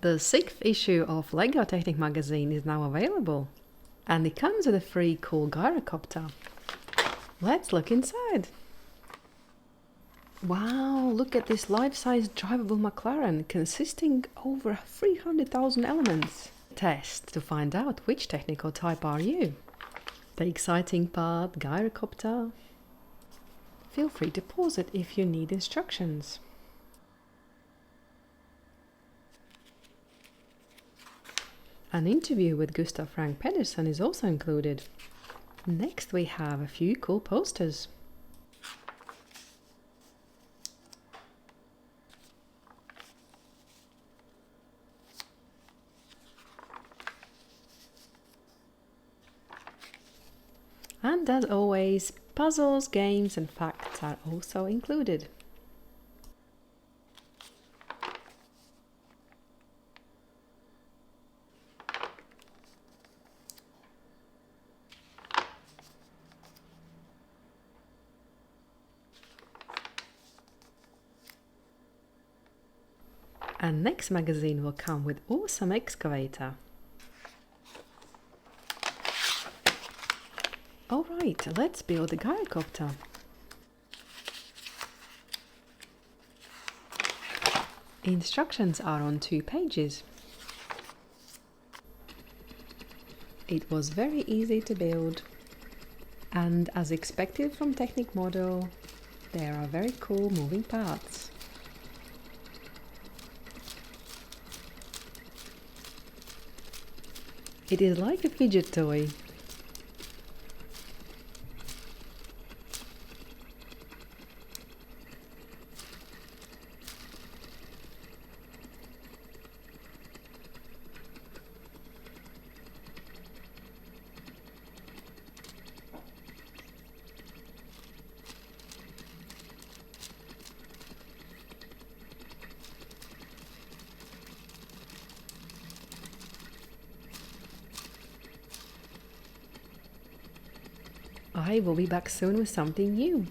The 6th issue of LEGO Technic magazine is now available, and it comes with a free cool Gyrocopter. Let's look inside. Wow, look at this life-size drivable McLaren consisting over 300,000 elements. Test to find out which technical type are you. The exciting part, Gyrocopter. Feel free to pause it if you need instructions. An interview with Gustav Frank Pedersen is also included. Next we have a few cool posters. And as always, puzzles, games and facts are also included. And next magazine will come with awesome excavator. Alright, let's build a gyrocopter. Instructions are on 2 pages. It was very easy to build, and as expected from Technic model, there are very cool moving parts. It is like a fidget toy. I will be back soon with something new.